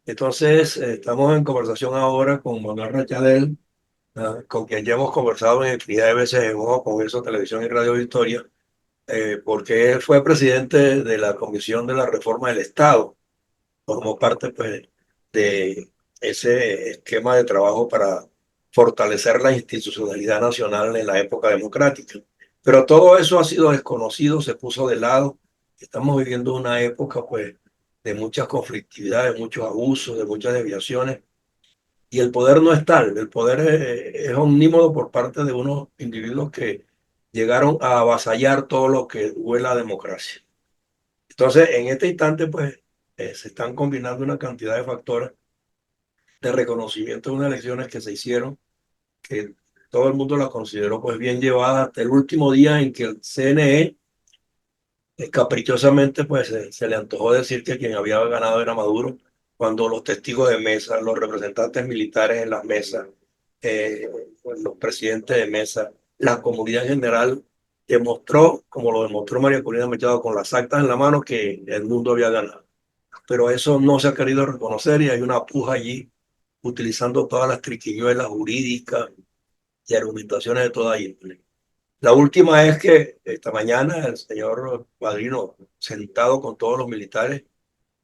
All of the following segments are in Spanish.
Entonces, estamos en conversación ahora con Manuel Rachadel, con quien ya hemos conversado en infinidad de veces en Ojo con Eso, Televisión y Radio Victoria, porque él fue presidente de la Comisión de la Reforma del Estado, formó parte pues, de ese esquema de trabajo para fortalecer la institucionalidad nacional en la época democrática. Pero todo eso ha sido desconocido, se puso de lado. Estamos viviendo una época pues, de muchas conflictividades, muchos abusos, de muchas desviaciones. Y el poder no es tal, el poder es omnímodo por parte de unos individuos que llegaron a avasallar todo lo que huele a democracia. Entonces, en este instante, pues, se están combinando una cantidad de factores de reconocimiento de unas elecciones que se hicieron, que todo el mundo las consideró pues bien llevadas hasta el último día en que el CNE caprichosamente pues se le antojó decir que quien había ganado era Maduro, cuando los testigos de mesa, los representantes militares en las mesas, pues, los presidentes de mesa, la comunidad en general demostró, como lo demostró María Corina Machado con las actas en la mano, que el mundo había ganado. Pero eso no se ha querido reconocer y hay una puja allí utilizando todas las triquiñuelas jurídicas y argumentaciones de toda índole. La última es que esta mañana el señor Padrino, sentado con todos los militares,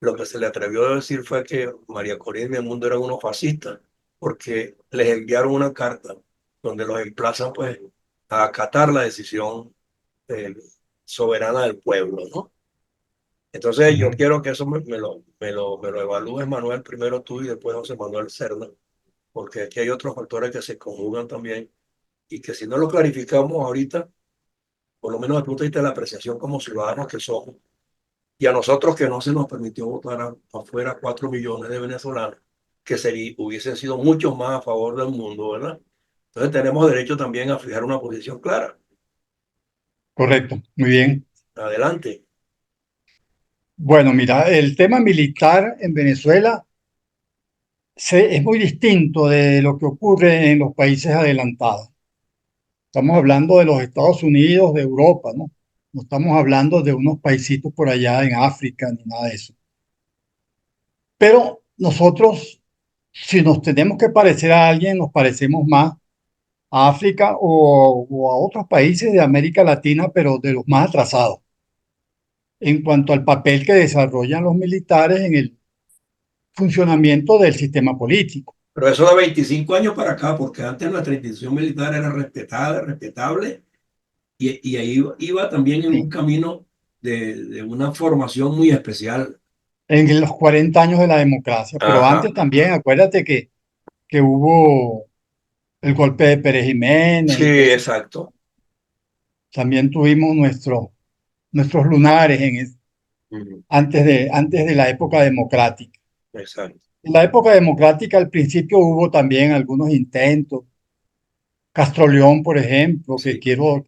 lo que se le atrevió a decir fue que María Corina y el mundo eran unos fascistas, porque les enviaron una carta donde los emplazan pues a acatar la decisión eh, soberana del pueblo, ¿no? Entonces yo Ujú. quiero que eso me lo evalúes, Manuel, primero tú y después José Manuel Cerna, porque aquí hay otros factores que se conjugan también y que si no lo clarificamos ahorita, por lo menos desde el punto de vista de la apreciación como ciudadanos que somos, y a nosotros que no se nos permitió votar afuera 4 millones de venezolanos, que hubiesen sido muchos más a favor del mundo, ¿verdad? Entonces tenemos derecho también a fijar una posición clara. Correcto, muy bien. Adelante. Bueno, mira, el tema militar en Venezuela es muy distinto de lo que ocurre en los países adelantados. Estamos hablando de los Estados Unidos, de Europa, ¿no? No estamos hablando de unos paisitos por allá en África ni nada de eso. Pero nosotros, si nos tenemos que parecer a alguien, nos parecemos más a África o a otros países de América Latina, pero de los más atrasados en cuanto al papel que desarrollan los militares en el funcionamiento del sistema político. Pero eso de 25 años para acá, porque antes nuestra institución militar era respetada, respetable, y ahí iba también en un Sí. camino de una formación muy especial. En los 40 años de la democracia, pero Ajá. antes también, acuérdate que hubo el golpe de Pérez Jiménez Sí, y todo eso. exacto. También tuvimos nuestros lunares Ujú. antes de la época democrática. Exacto. En la época democrática al principio hubo también algunos intentos. Castro León, por ejemplo, que Sí. quiso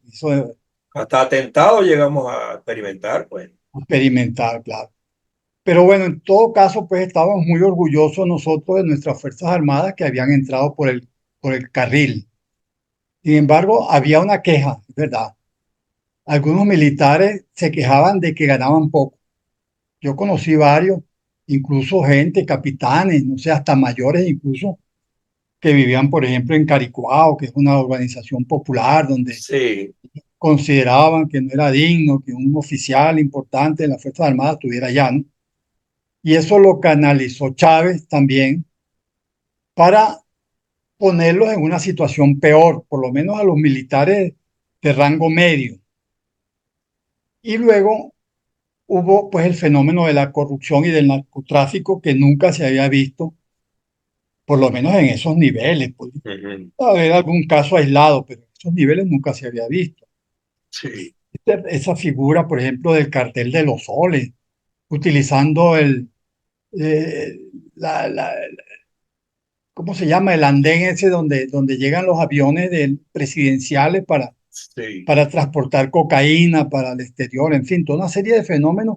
Hasta atentado llegamos a experimentar, pues. experimentar, claro. Pero bueno, en todo caso, pues estábamos muy orgullosos nosotros de nuestras Fuerzas Armadas que habían entrado por el carril. Sin embargo, había una queja, es verdad. Algunos militares se quejaban de que ganaban poco. Yo conocí varios, incluso gente, capitanes, no sé, hasta mayores incluso, que vivían, por ejemplo, en Caricuao, que es una organización popular donde Sí. consideraban que no era digno que un oficial importante de las Fuerzas Armadas estuviera allá, ¿no? Y eso lo canalizó Chávez también para ponerlos en una situación peor, por lo menos a los militares de rango medio. Y luego hubo pues el fenómeno de la corrupción y del narcotráfico que nunca se había visto, por lo menos en esos niveles. Pues, Ujú. haber algún caso aislado, pero en esos niveles nunca se había visto. Sí. Esa figura, por ejemplo, del cartel de los soles, utilizando eh, la, la- ¿cómo se llama? El andén ese donde llegan los aviones presidenciales Sí. para transportar cocaína para el exterior, en fin, toda una serie de fenómenos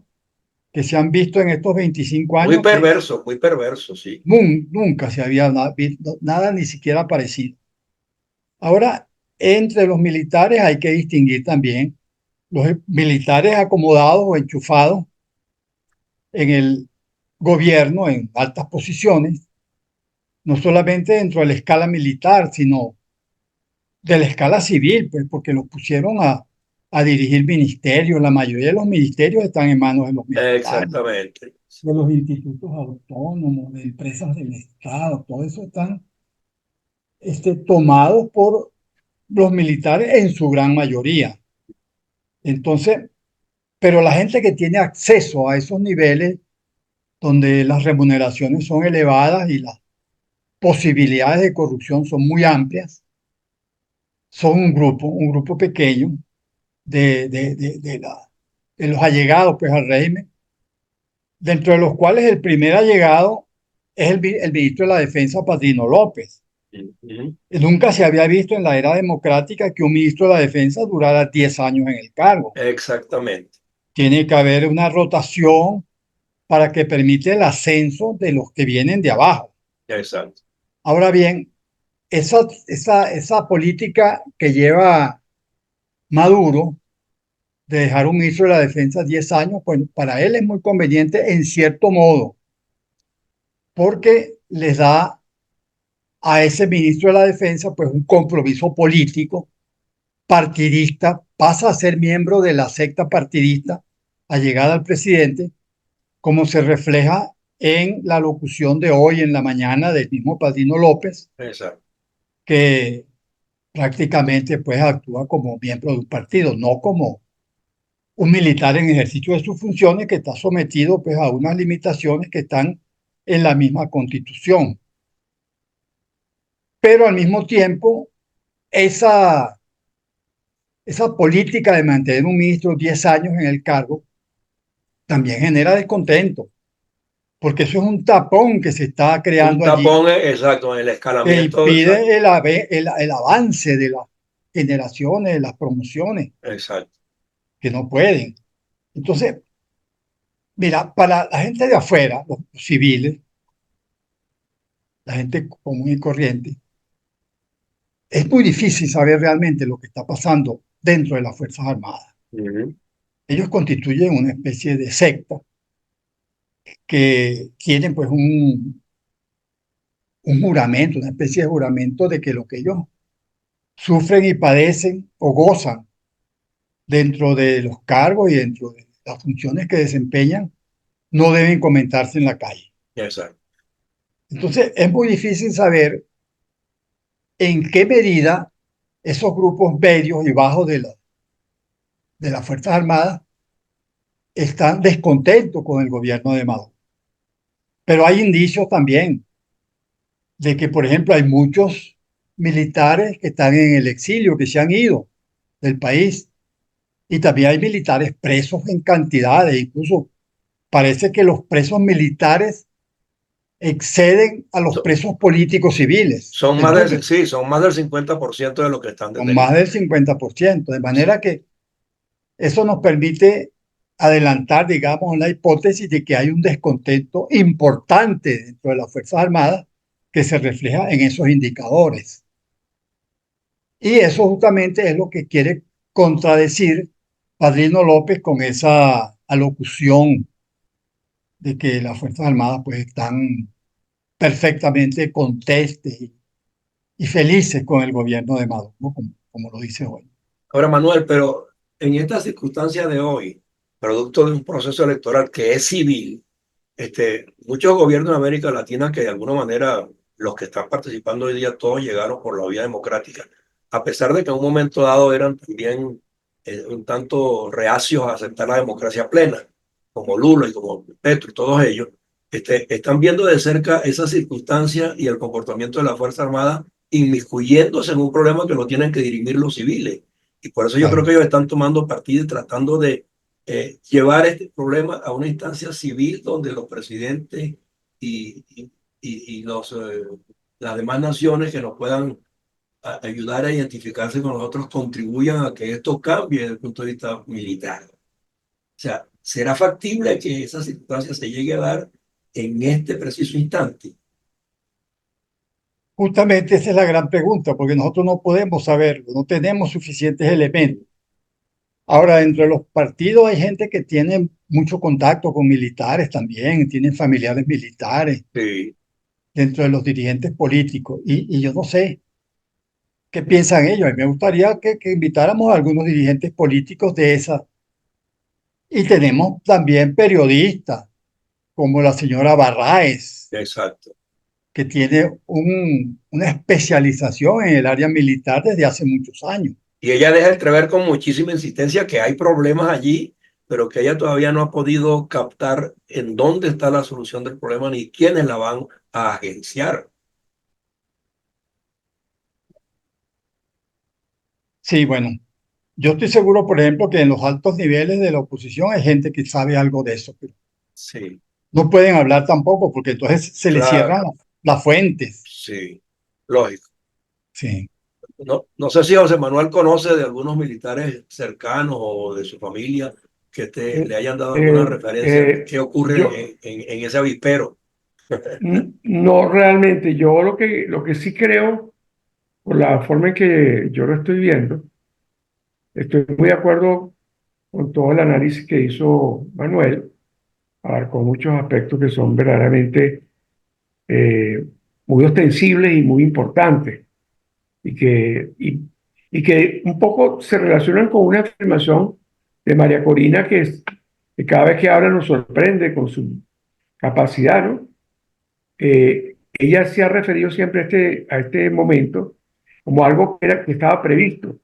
que se han visto en estos 25 años que Muy perverso, sí. nunca se había visto nada ni siquiera parecido. Ahora, entre los militares hay que distinguir también los militares acomodados o enchufados en gobierno en altas posiciones, no solamente dentro de la escala militar, sino de la escala civil, pues porque los pusieron a dirigir ministerios. La mayoría de los ministerios están en manos de los militares, Exactamente. de los institutos autónomos, de empresas del Estado, todo eso están tomados por los militares en su gran mayoría. Entonces, pero la gente que tiene acceso a esos niveles donde las remuneraciones son elevadas y las posibilidades de corrupción son muy amplias, son un grupo pequeño de los allegados pues, al régimen, dentro de los cuales el primer allegado es el ministro de la Defensa, Padrino López. Ujú. Nunca se había visto en la era democrática que un ministro de la Defensa durara 10 años en el cargo. Exactamente. Tiene que haber una rotación para que permita el ascenso de los que vienen de abajo. Exacto. Ahora bien, esa política que lleva Maduro de dejar un ministro de la Defensa 10 años, pues para él es muy conveniente en cierto modo, porque les da a ese ministro de la Defensa pues un compromiso político, partidista, pasa a ser miembro de la secta partidista allegada al presidente, como se refleja en la locución de hoy en la mañana del mismo Padrino López, Exacto. que prácticamente pues actúa como miembro de un partido, no como un militar en ejercicio de sus funciones que está sometido pues a unas limitaciones que están en la misma Constitución. Pero al mismo tiempo, esa, esa política de mantener un ministro 10 años en el cargo también genera descontento, porque eso es un tapón que se está Un creando allí tapón, exacto, en el que escalamiento, exacto. impide el avance de las generaciones, de las promociones, Exacto. que no pueden. Entonces, mira, para la gente de afuera, los civiles, la gente común y corriente, es muy difícil saber realmente lo que está pasando dentro de las Fuerzas Armadas. Ujú. Ellos constituyen una especie de secta que tienen pues un juramento, una especie de juramento de que lo que ellos sufren y padecen o gozan dentro de los cargos y dentro de las funciones que desempeñan no deben comentarse en la calle. Exacto. Entonces es muy difícil saber en qué medida esos grupos medios y bajos de las Fuerzas Armadas están descontentos con el gobierno de Maduro. Pero hay indicios también de que, por ejemplo, hay muchos militares que están en el exilio, que se han ido del país, y también hay militares presos en cantidades, incluso parece que los presos militares exceden a los So- presos políticos civiles. Son más Entonces, sí, son más del 50% de los que están con más detenidos. del 50%, de manera que eso nos permite adelantar, digamos, la hipótesis de que hay un descontento importante dentro de las Fuerzas Armadas que se refleja en esos indicadores. Y eso justamente es lo que quiere contradecir Padrino López con esa alocución de que las Fuerzas Armadas pues están perfectamente contestes y felices con el gobierno de Maduro, ¿no? Como lo dice hoy. Ahora, Manuel, pero en esta circunstancia de hoy, producto de un proceso electoral que es civil, muchos gobiernos de América Latina que de alguna manera los que están participando hoy día todos llegaron por la vía democrática, a pesar de que en un momento dado eran también un tanto reacios a aceptar la democracia plena, como Lula y como Petro y todos ellos, están viendo de cerca esa circunstancia y el comportamiento de la Fuerza Armada inmiscuyéndose en un problema que lo tienen que dirimir los civiles. Y por eso yo creo Claro. que ellos están tomando partido y tratando de llevar este problema a una instancia civil donde los presidentes y las demás naciones que nos puedan ayudar a identificarse con nosotros contribuyan a que esto cambie desde el punto de vista militar. O sea, ¿será factible que esa circunstancia se llegue a dar en este preciso instante? Justamente esa es la gran pregunta, porque nosotros no podemos saberlo, no tenemos suficientes elementos Ahora, dentro de los partidos hay gente que tiene mucho contacto con militares también, tienen familiares militares Sí, dentro de los dirigentes políticos. Y yo no sé qué piensan ellos. A mí me gustaría que invitáramos a algunos dirigentes políticos de esa. Y tenemos también periodistas como la señora Barráez, exacto. que tiene una especialización en el área militar desde hace muchos años. Y ella deja entrever con muchísima insistencia que hay problemas allí, pero que ella todavía no ha podido captar en dónde está la solución del problema ni quiénes la van a agenciar. Sí, bueno, yo estoy seguro, por ejemplo, que en los altos niveles de la oposición hay gente que sabe algo de eso, pero Sí, no pueden hablar tampoco porque entonces se les cierran claro, las fuentes. sí, lógico. Sí. No, no sé si José Manuel conoce de algunos militares cercanos o de su familia que Eh, le hayan dado alguna eh, referencia. eh, ¿Qué ocurre yo en ese avispero? no realmente, yo lo que sí creo, por la forma en que yo lo estoy viendo, estoy muy de acuerdo con todo el análisis que hizo Manuel, abarcó muchos aspectos que son verdaderamente eh, muy ostensibles y muy importantes, y que un poco se relacionan con una afirmación de María Corina que cada vez que habla nos sorprende con su capacidad, ¿no? Ella se ha referido siempre a este momento como algo que estaba previsto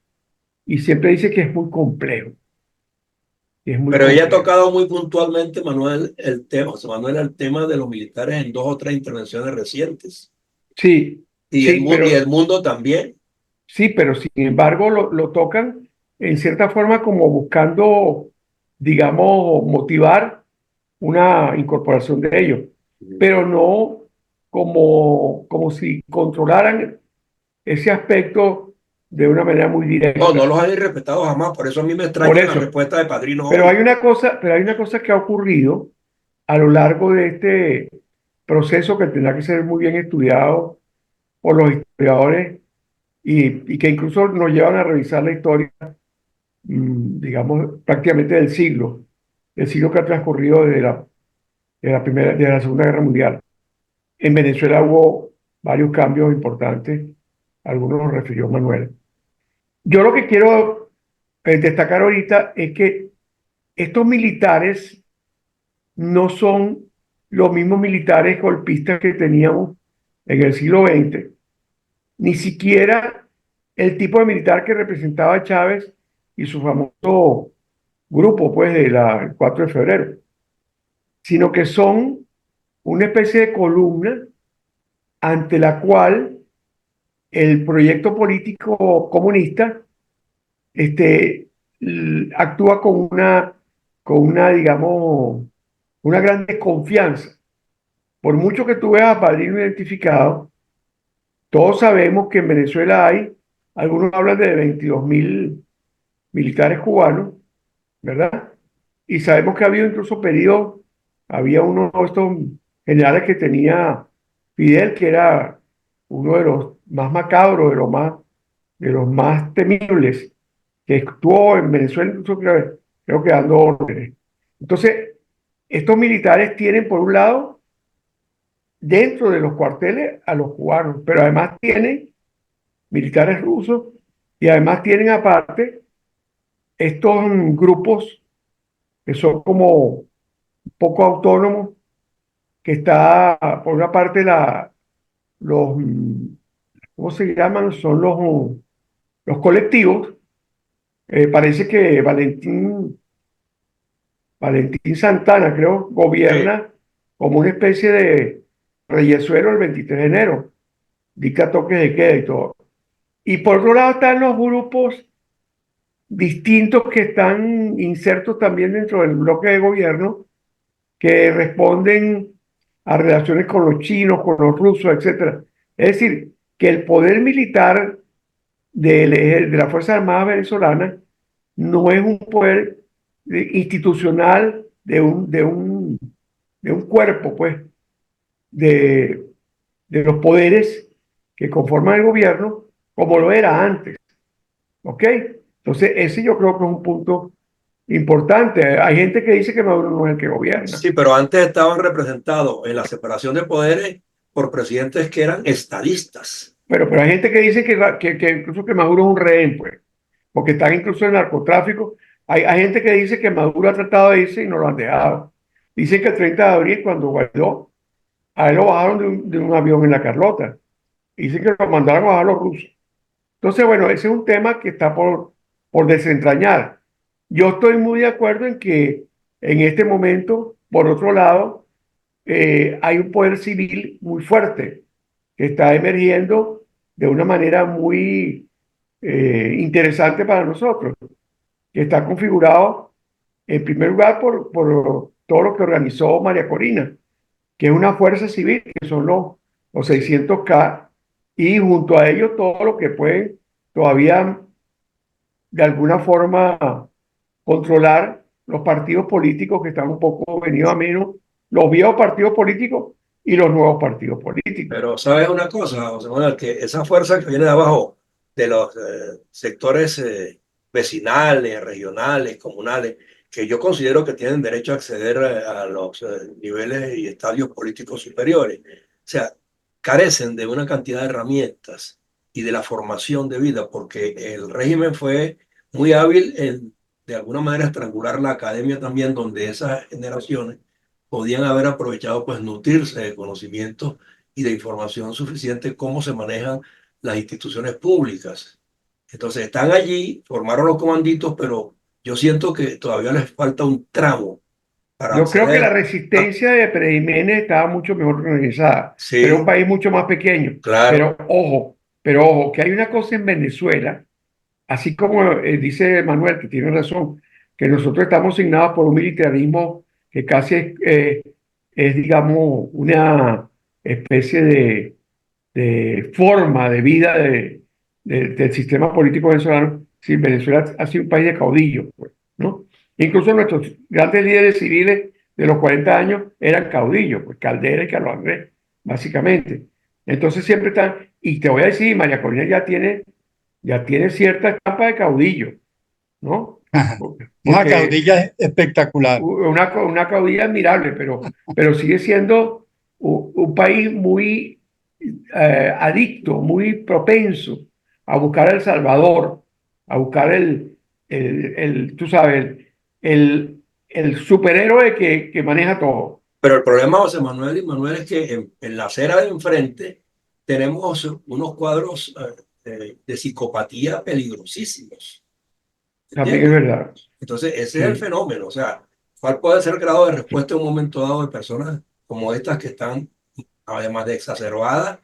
y siempre dice que es muy complejo, que es muy Pero ella ha complejo. tocado muy puntualmente, Manuel, el tema, José Manuel, el tema de los militares en dos o tres intervenciones recientes. Sí, Y sí, y el pero mundo también. sí, pero sin embargo lo tocan en cierta forma como buscando, digamos, motivar una incorporación de ellos, pero no como si controlaran ese aspecto de una manera muy No, no directa. los han respetado jamás. Por eso a mí me Por extraña la eso. respuesta de Padrino Pero hay hoy. una cosa, pero hay una cosa que ha ocurrido a lo largo de este proceso que tendrá que ser muy bien estudiado por los historiadores y que incluso nos llevan a revisar la historia, digamos, prácticamente el siglo que ha transcurrido desde la Segunda Guerra Mundial. En Venezuela hubo varios cambios importantes, algunos los refirió Manuel. Yo lo que quiero destacar ahorita es que estos militares no son los mismos militares golpistas que teníamos en el siglo XX, ni siquiera el tipo de militar que representaba a Chávez y su famoso grupo, pues, el 4 de febrero, sino que son una especie de columna ante la cual el proyecto político comunista este, actúa con una, digamos, una gran desconfianza. Por mucho que tú veas a Padrino identificado, todos sabemos que en Venezuela hay, algunos hablan de 22.000 militares cubanos, ¿verdad? Y sabemos que ha habido incluso periodos, había uno de estos generales que tenía Fidel, que era uno de los más macabros, de los más temibles, que actuó en Venezuela, incluso creo que dando órdenes. Entonces, estos militares tienen, por un lado, dentro de los cuarteles a los cubanos, pero además tienen militares rusos y además tienen aparte estos grupos que son como un poco autónomos, que está por una parte los, ¿cómo se llaman? Son los colectivos. Parece que Valentín Santana, creo, Sí. gobierna como una especie de reyesuelo el 23 de enero, dicta toques de queda y todo. Y por otro lado están los grupos distintos que están insertos también dentro del bloque de gobierno, que responden a relaciones con los chinos, con los rusos, etcétera. Es decir, que el poder militar de la Fuerza Armada venezolana no es un poder institucional de un cuerpo, pues, de, de los poderes que conforman el gobierno, como lo era antes. ¿Ok? Entonces, ese yo creo que es un punto importante. Hay gente que dice que Maduro no es el que gobierna, Sí, pero antes estaban representados en la separación de poderes por presidentes que eran estadistas. pero hay gente que dice que incluso que Maduro es un rehén, pues, porque están incluso en narcotráfico. Hay gente que dice que Maduro ha tratado de irse y no lo han dejado. Dicen que el 30 de abril, cuando Guaidó, a él lo bajaron de un avión en la Carlota. Dicen que lo mandaron a bajar los rusos. Entonces, bueno, ese es un tema que está por desentrañar. Yo estoy muy de acuerdo en que en este momento, por otro lado, hay un poder civil muy fuerte que está emergiendo de una manera muy interesante para nosotros, que está configurado en primer lugar por todo lo que organizó María Corina, que es una fuerza civil, que son los 600K, y junto a ellos todo lo que pueden todavía de alguna forma controlar los partidos políticos que están un poco venidos a menos, los viejos partidos políticos y los nuevos partidos políticos. Pero sabes una cosa, José Manuel, que esa fuerza que viene de abajo, de los sectores vecinales, regionales, comunales, que yo considero que tienen derecho a acceder a los niveles y estadios políticos superiores, o sea, carecen de una cantidad de herramientas y de la formación de vida, porque el régimen fue muy hábil en, de alguna manera, estrangular la academia también, donde esas generaciones podían haber aprovechado, pues, nutrirse de conocimientos y de información suficiente cómo se manejan las instituciones públicas. Entonces están allí, formaron los comanditos, pero yo siento que todavía les falta un tramo para Yo creo que la acceder a... resistencia de Pérez Jiménez estaba mucho mejor organizada, pero es un Sí, país mucho más pequeño. claro, Pero ojo, que hay una cosa en Venezuela, así como dice Manuel, que tiene razón, que nosotros estamos asignados por un militarismo que casi es, digamos, una especie de forma de vida del sistema político venezolano. Sí, Venezuela ha sido un país de caudillos, pues, ¿no? Incluso nuestros grandes líderes civiles de los 40 años eran caudillos, pues Caldera y Carlos Andrés, básicamente. Entonces siempre están, y te voy a decir, María Corina ya tiene cierta etapa de caudillo, ¿no? Una Porque caudilla espectacular. una caudilla admirable, pero sigue siendo un país muy adicto, muy propenso a buscar El Salvador, a buscar tú sabes, el superhéroe que maneja todo. pero el problema, José Manuel y Manuel, es que en la acera de enfrente tenemos unos cuadros de psicopatía peligrosísimos, También es ¿entiendes? verdad. Entonces, ese es el Sí. fenómeno. O sea, ¿cuál puede ser el grado de respuesta en un momento dado de personas como estas que están, además de exacerbadas,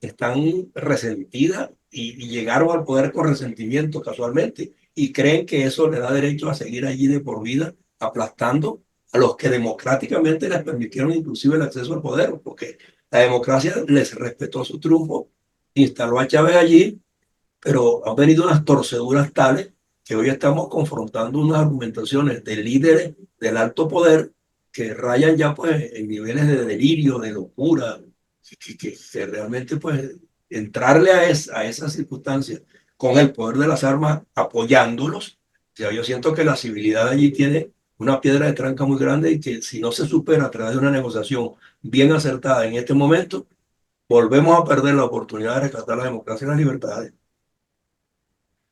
están resentidas y llegaron al poder con resentimiento casualmente y creen que eso le da derecho a seguir allí de por vida, aplastando a los que democráticamente les permitieron inclusive el acceso al poder, porque la democracia les respetó su triunfo, instaló a Chávez allí, pero han venido unas torceduras tales que hoy estamos confrontando unas argumentaciones de líderes del alto poder que rayan ya pues en niveles de delirio, de locura, que realmente pues entrarle a esas circunstancias con el poder de las armas apoyándolos, o sea, yo siento que la civilidad allí tiene una piedra de tranca muy grande y que si no se supera a través de una negociación bien acertada en este momento, volvemos a perder la oportunidad de rescatar la democracia y las libertades.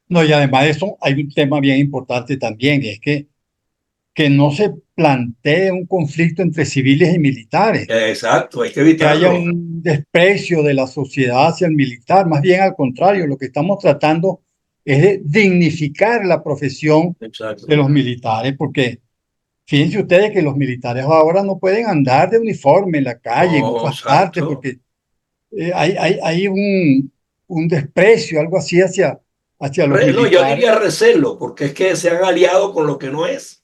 No, y además de eso, hay un tema bien importante también, y es que no se plantee un conflicto entre civiles y militares, Exacto, hay que que haya evitarlo. un desprecio de la sociedad hacia el militar. Más bien al contrario, lo que estamos tratando es de dignificar la profesión de Exacto. los militares, porque fíjense ustedes que los militares ahora no pueden andar de uniforme en la calle, en No, otras partes, exacto. porque hay un desprecio, algo así hacia los No, yo militares. diría recelo, porque es que se han aliado con lo que no es.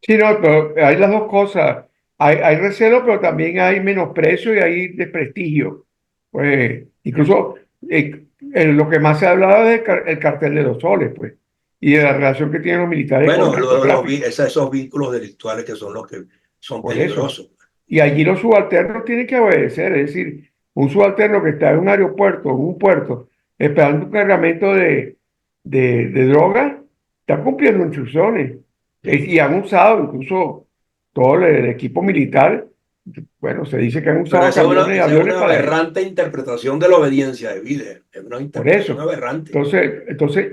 Sí, no, pero hay las dos cosas. Hay recelo, pero también hay menosprecio y hay desprestigio. Pues, incluso lo que más se ha hablado es el cartel de los soles, pues, y de la relación que tienen los militares con el Bueno, narcotráfico. esos vínculos delictuales que son los que son Por eso. peligrosos. Y allí los subalternos tienen que obedecer, es decir, un subalterno que está en un aeropuerto, en un puerto, esperando un cargamento de droga, están cumpliendo instrucciones. Sí. Y han usado incluso todo el equipo militar. Bueno, se dice que han Pero usado camiones y esa es aviones una para eso. aberrante interpretación de la obediencia debida. Es una Por interpretación eso. aberrante. Entonces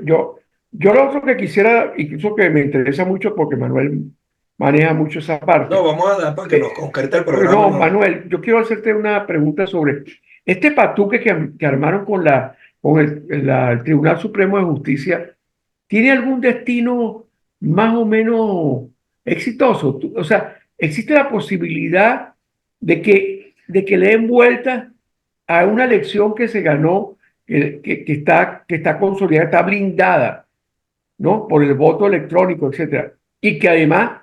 yo lo otro que quisiera, incluso que me interesa mucho, porque Manuel maneja mucho esa No, parte. vamos a dar para que nos concrete el Pero programa. no, No. Manuel, yo quiero hacerte una pregunta sobre este patuque que armaron con el Tribunal Supremo de Justicia. ¿Tiene algún destino más o menos exitoso? O sea, ¿existe la posibilidad de que le den vuelta a una elección que se ganó, que está consolidada, está blindada, ¿no? Por el voto electrónico, etcétera? Y que además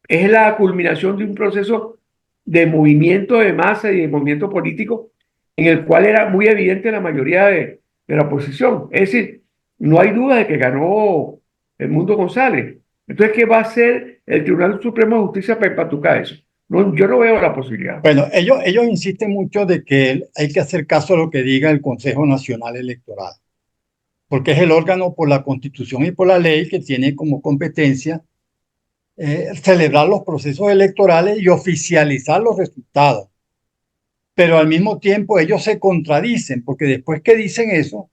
es la culminación de un proceso de movimiento de masa y de movimiento político en el cual era muy evidente la mayoría de la oposición. Es decir, no hay duda de que ganó Edmundo González. Entonces, ¿qué va a hacer el Tribunal Supremo de Justicia para empatucar eso? No, yo no veo la posibilidad. Bueno, ellos insisten mucho de que hay que hacer caso a lo que diga el Consejo Nacional Electoral, porque es el órgano por la Constitución y por la ley que tiene como competencia celebrar los procesos electorales y oficializar los resultados. Pero al mismo tiempo ellos se contradicen, porque después que dicen eso,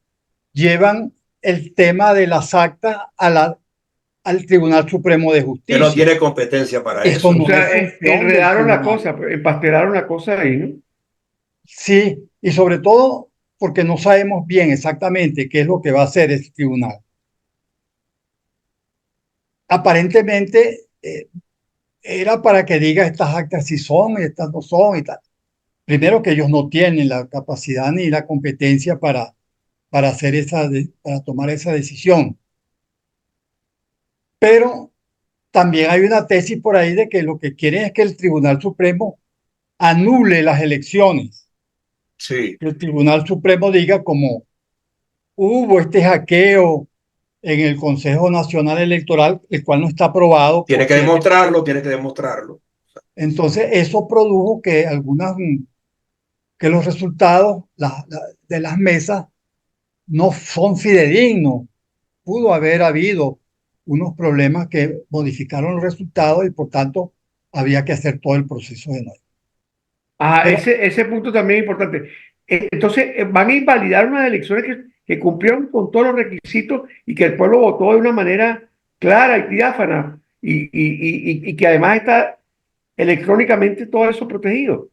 llevan el tema de las actas al Tribunal Supremo de Que no Justicia. tiene competencia para Eso eso. O no es sea, función del enredaron la tribunal. cosa, empastelaron la cosa ahí, ¿no? Sí, y sobre todo porque no sabemos bien exactamente qué es lo que va a hacer el tribunal. Aparentemente era para que diga estas actas si son y estas no son y tal. Primero que ellos no tienen la capacidad ni la competencia para hacer para tomar esa decisión. Pero también hay una tesis por ahí de que lo que quieren es que el Tribunal Supremo anule las elecciones. Sí. Que el Tribunal Supremo diga como hubo este hackeo en el Consejo Nacional Electoral, el cual no está aprobado Tiene que porque demostrarlo, tiene que demostrarlo. entonces eso produjo que que los resultados de las mesas no son fidedignos. Pudo haber habido unos problemas que modificaron los resultados y por tanto había que hacer todo el proceso de nuevo. Ah, Pero ese punto también es importante. Entonces, van a invalidar unas elecciones que cumplieron con todos los requisitos y que el pueblo votó de una manera clara y diáfana y que además está electrónicamente todo eso protegido.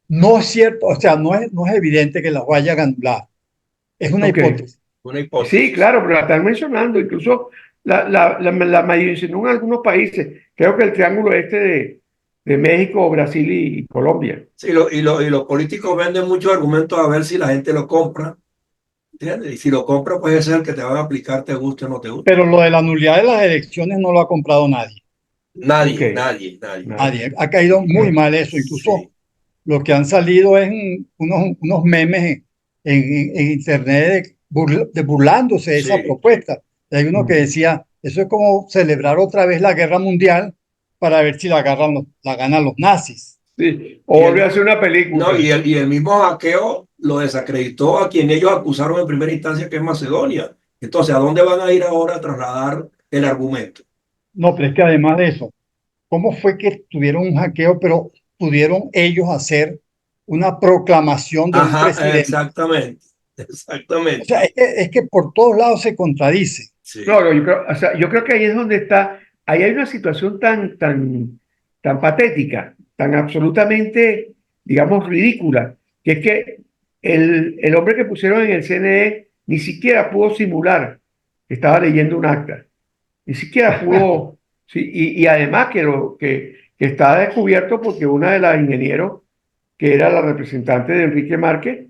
no es cierto, o sea, no es evidente que las vayan a anular. Es una Ok. hipótesis. Una Sí, hipótesis. claro, pero la están mencionando. Incluso la mencionó en algunos países. Creo que el triángulo este de México, Brasil y Colombia. Sí, y los políticos venden muchos argumentos a ver si la gente lo compra. ¿Entiendes? Y si lo compra, puede ser que te van a aplicar, te guste o no te guste. Pero lo de la nulidad de las elecciones no lo ha comprado nadie. Ok. Nadie, nadie, nadie. Nadie. Nadie. Ha caído muy mal eso. Incluso Sí, lo que han salido es unos memes en internet burlándose de esa sí. propuesta. Y hay uno que Mm. decía, eso es como celebrar otra vez la guerra mundial para ver si la ganan los nazis. Sí. O Y volvió a el, hacer una no, película. y el mismo hackeo lo desacreditó a quien ellos acusaron en primera instancia, que es Macedonia. Entonces, ¿a dónde van a ir ahora a trasladar el argumento? No, pero es que además de eso, ¿cómo fue que tuvieron un hackeo, pero pudieron ellos hacer una proclamación de un Ajá, presidente? exactamente, O exactamente. sea, es que por todos lados se contradice. No, Sí. no, o sea, yo creo que ahí es donde está, ahí hay una situación tan patética, tan absolutamente, digamos, ridícula, que es que el hombre que pusieron en el CNE ni siquiera pudo simular que estaba leyendo un acta, ni siquiera pudo, sí, y además que está descubierto porque una de las ingenieros, que era la representante de Enrique Márquez,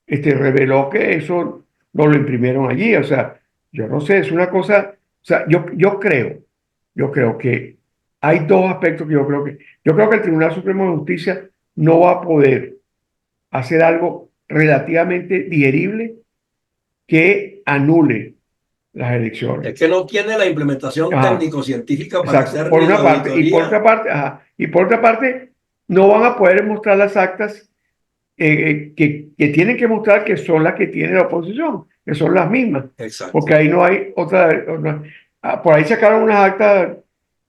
reveló que eso no lo imprimieron allí. O sea, yo no sé, es una cosa, o sea, yo creo que hay dos aspectos que yo creo que el Tribunal Supremo de Justicia no va a poder hacer algo relativamente digerible que anule las Es elecciones. que no tiene la implementación Ajá, técnico-científica para exacto, hacer por ni la una parte, y por auditoría. otra parte, ajá, y por otra parte, no van a poder mostrar las actas que tienen que mostrar que son las que tiene la oposición, que son las mismas, Exacto. porque ahí no hay por ahí sacaron unas actas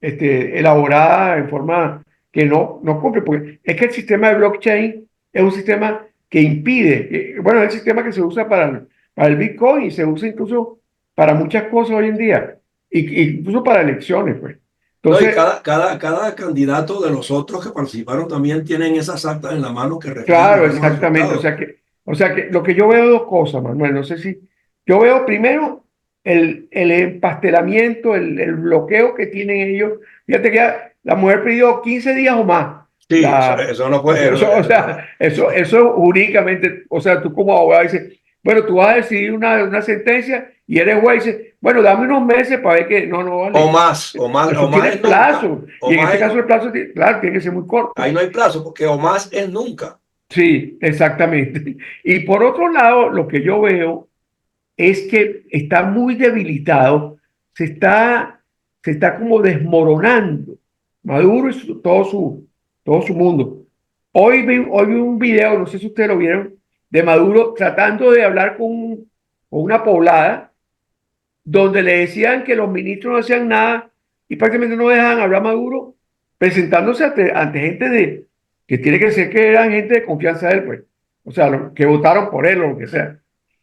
elaboradas en forma que no cumple, porque es que el sistema de blockchain es un sistema que impide, bueno, es el sistema que se usa para el Bitcoin y se usa incluso para muchas cosas hoy en día, incluso para elecciones, pues. No, y Entonces, cada candidato de los otros que participaron también tienen esas actas en la mano que reflejan claro, los mismos exactamente. resultados. O sea que lo que yo veo dos cosas, Manuel. No sé si yo veo primero el empastelamiento, el bloqueo que tienen ellos. Fíjate que la mujer pidió 15 días o más. Sí, eso no puede. O sea, eso jurídicamente, o sea, tú como abogado dices, bueno, tú vas a decidir una sentencia y eres juez y dices, bueno, dame unos meses para ver que no vale. O Eso más tiene es nunca. plazo. O Y en más este es, caso el plazo, claro, tiene que ser muy ahí corto. no hay plazo, porque o más es nunca. Sí, exactamente. Y por otro lado, lo que yo veo es que está muy debilitado, se está, se está como desmoronando Maduro y todo su mundo. Hoy vi un video, no sé si ustedes lo vieron, de Maduro tratando de hablar con una poblada donde le decían que los ministros no hacían nada y prácticamente no dejaban hablar a Maduro, presentándose ante gente que tiene que ser que eran gente de confianza de él, pues. O sea, que votaron por él o lo que sea.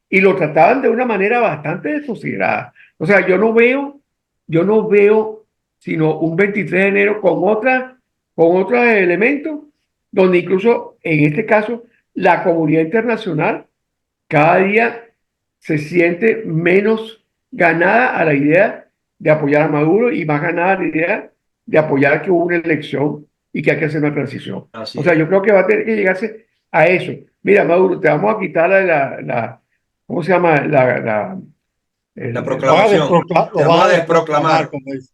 Y lo trataban de una manera bastante desconsiderada. O sea, yo no veo sino un 23 de enero con otros elementos, donde incluso en este caso la comunidad internacional cada día se siente menos ganada a la idea de apoyar a Maduro y más ganada a la idea de apoyar que hubo una elección y que hay que hacer una transición. O Así sea, es. yo creo que va a tener que llegarse a eso. Mira, Maduro, te vamos a quitar ¿cómo se llama? La Lo van a proclamación. Te lo vamos van a a desproclamar, desproclamar. como dice.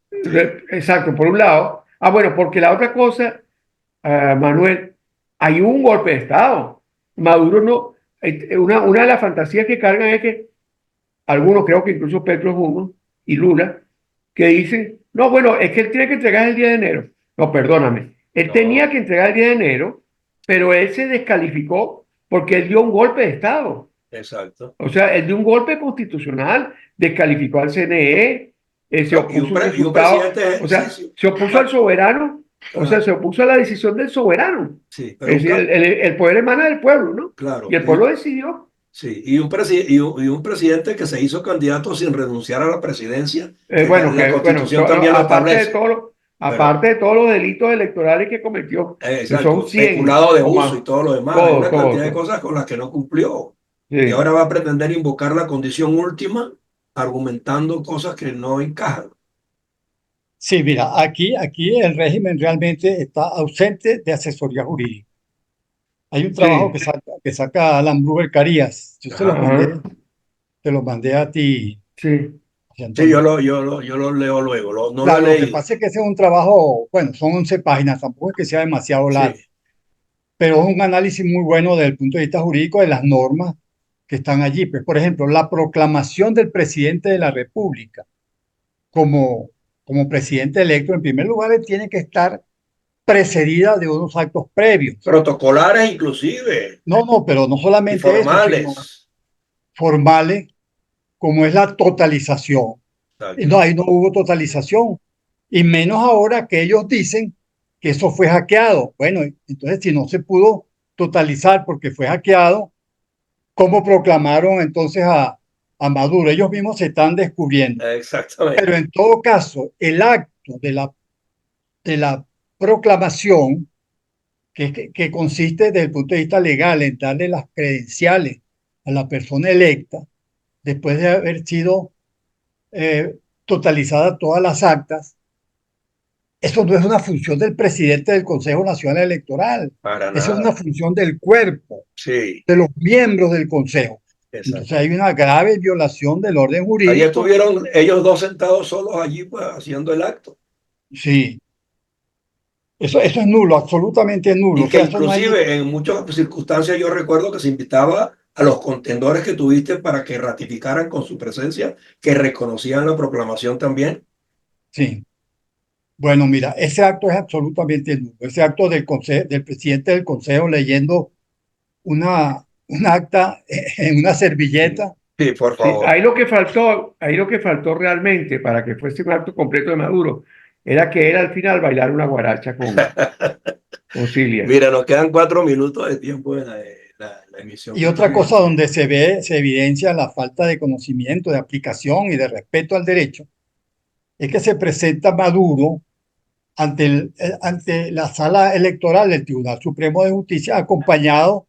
Exacto, por un lado. Ah, bueno, porque la otra cosa, Manuel, hay un golpe de Estado. Maduro no, una de las fantasías que cargan es que algunos, creo que incluso Petro es uno, y Lula, que dicen, no, bueno, es que él tiene que entregar el día de enero. No, perdóname. Él tenía No, que entregar el día de enero, pero él se descalificó porque él dio un golpe de Estado. exacto. O sea, él dio un golpe constitucional, descalificó al CNE, se No, opuso a un y un resultado, presidente de o sea, ejercicio. se opuso al Ah, soberano, o sea, ah, se opuso a la decisión del soberano. sí, pero Es decir, el poder emana del pueblo, ¿no? Y claro. el pueblo decidió. Sí, y un presidente que se hizo candidato sin renunciar a la presidencia, la Bueno, Constitución también lo establece. Pero, aparte de todos los delitos electorales que cometió, que son exacto, 100 peculado de o uso y más, todo lo demás. Hay todo, una todo, cantidad de todo. cosas con las que no cumplió. Y Sí, ahora va a pretender invocar la condición última argumentando cosas que no encajan. Sí, mira, aquí el régimen realmente está ausente de asesoría jurídica. Hay un trabajo sí, que saca Alan Bruber Carías. Yo ajá, te los mandé a ti, sí, José Sí, Antonio. yo lo leo luego, no lo he Claro, lo que leído. pasa es que ese es un trabajo, bueno, son 11 páginas, tampoco es que sea demasiado largo, Sí, pero es un análisis muy bueno desde el punto de vista jurídico de las normas que están allí. Pues, por ejemplo, la proclamación del presidente de la República como, como presidente electo, en primer lugar, él tiene que estar precedida de unos actos previos. protocolares inclusive No, no, pero no y solamente eso, sino formales. formales, como es la totalización. Y no, Exacto. ahí no hubo totalización. Y menos ahora que ellos dicen que eso fue hackeado. Bueno, entonces si no se pudo totalizar porque fue hackeado, ¿cómo proclamaron entonces a Maduro? Ellos mismos se están descubriendo. Pero Exactamente. en todo caso, el acto de la proclamación, que consiste desde el punto de vista legal en darle las credenciales a la persona electa, después de haber sido totalizadas todas las actas, eso no es una función del presidente del Consejo Nacional Electoral, Para eso es una nada. función del cuerpo, Sí, de los miembros del Consejo. Entonces exacto. hay una grave violación del orden Ahí jurídico. estuvieron ellos dos sentados solos allí, pues, haciendo el acto. Sí, eso es nulo, absolutamente nulo. Y O que sea, eso no hay. inclusive en muchas circunstancias yo recuerdo que se invitaba a los contendores que tuviste para que ratificaran con su presencia, que reconocían la proclamación también. Sí. Bueno, mira, ese acto es absolutamente nulo. Ese acto del presidente del Consejo leyendo un acta en una servilleta. Sí, por Sí, favor. ahí lo que faltó realmente para que fuese un acto completo de Maduro era que él al final bailara una guaracha con Cilia. Mira, nos quedan 4 minutos de tiempo en la emisión Y que otra estamos cosa haciendo. donde se evidencia la falta de conocimiento, de aplicación y de respeto al derecho, es que se presenta Maduro ante la sala electoral del Tribunal Supremo de Justicia, acompañado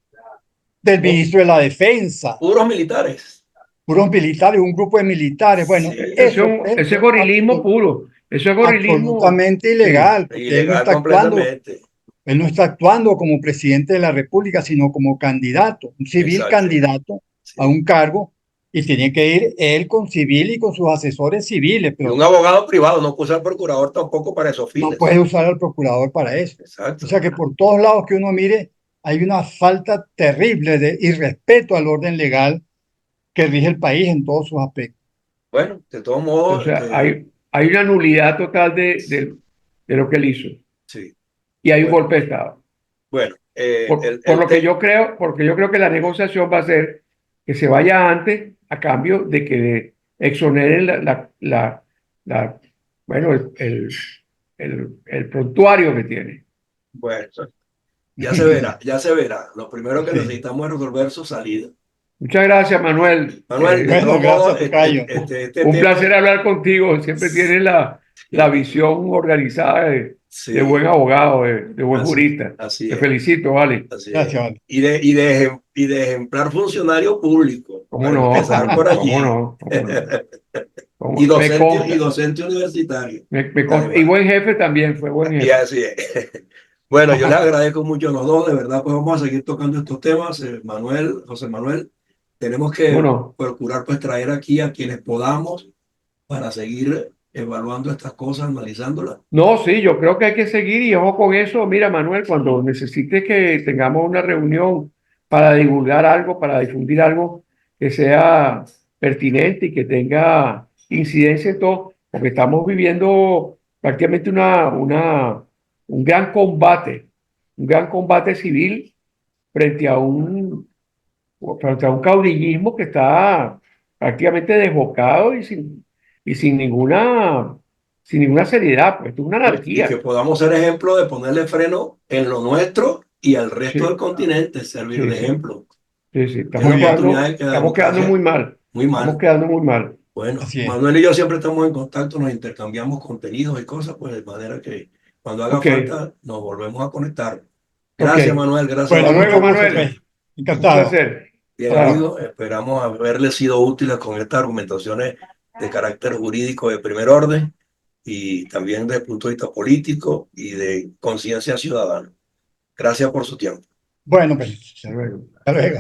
del Oh, ministro de la Defensa, puros militares. puros militares, un grupo de militares. Bueno, Sí, Ese es gorilismo puro. Eso es gorilismo. absolutamente Sí. ilegal, porque ilegal completamente. él no está actuando como presidente de la República, sino como candidato, un civil Exacto. candidato a Sí. un cargo, y tiene que ir él con civil y con sus asesores civiles, Y pero un abogado privado no puede ser procurador tampoco para esos no fines. puede usar al procurador para eso. O Exacto. sea que por todos lados que uno mire, hay una falta terrible de irrespeto al orden legal que rige el país en todos sus aspectos. Bueno, de todos O modos, sea, hay una nulidad total de lo que él hizo. sí. Y hay un Bueno, golpe de Estado. bueno, Por lo que yo creo, porque yo creo que la negociación va a ser que se vaya antes a cambio de que exoneren la- bueno, el prontuario que tiene. bueno, ya se verá, ya se verá. Lo primero que Sí. necesitamos es resolver su salida. Muchas gracias, Manuel. Manuel, de Bueno, todos modos, gracias, Tocayo. este Un tema, placer hablar contigo. Siempre tienes la visión organizada de buen sí, abogado, de buen así, jurista. así Te es, felicito, vale. así es. Gracias, vale. Y de ejemplar funcionario público, ¿Cómo para no? empezar por ¿Cómo allí. no? ¿Cómo no? Y Me y consta. docente universitario, Me consta. Y además. buen jefe también, fue buen Y jefe. así es. Bueno, yo les agradezco mucho a los dos, de verdad, pues vamos a seguir tocando estos temas. Manuel, José Manuel, tenemos ¿Cómo que no? procurar pues traer aquí a quienes podamos para seguir evaluando estas cosas, analizándolas. No, sí, yo creo que hay que seguir y ojo con eso. Mira, Manuel, cuando necesites que tengamos una reunión para divulgar algo, para difundir algo que sea pertinente y que tenga incidencia en todo, porque estamos viviendo prácticamente un gran combate civil frente a frente a un caudillismo que está prácticamente desbocado y sin ninguna seriedad, pues esto es una Y que anarquía. podamos ser ejemplo de ponerle freno en lo nuestro y al resto del Sí, continente, servir sí, de sí, ejemplo. sí, sí. Que la oportunidad de que la Estamos quedando democracia, muy mal. muy Estamos mal. quedando muy mal. Bueno, Así es. Manuel y yo siempre estamos en contacto, nos intercambiamos contenidos y cosas, pues de manera que cuando haga Ok, falta nos volvemos a conectar. ok. Gracias, Manuel, gracias Hasta Bueno, amigo luego, mucho por su gusto, Manuel. pues. tiempo. Un Encantado. placer. Bien, Chao. amigos, esperamos haberles sido útiles con estas argumentaciones de carácter jurídico de primer orden y también desde el punto de vista político y de conciencia ciudadana. Gracias por su tiempo. Bueno, pues, Hasta luego. hasta luego.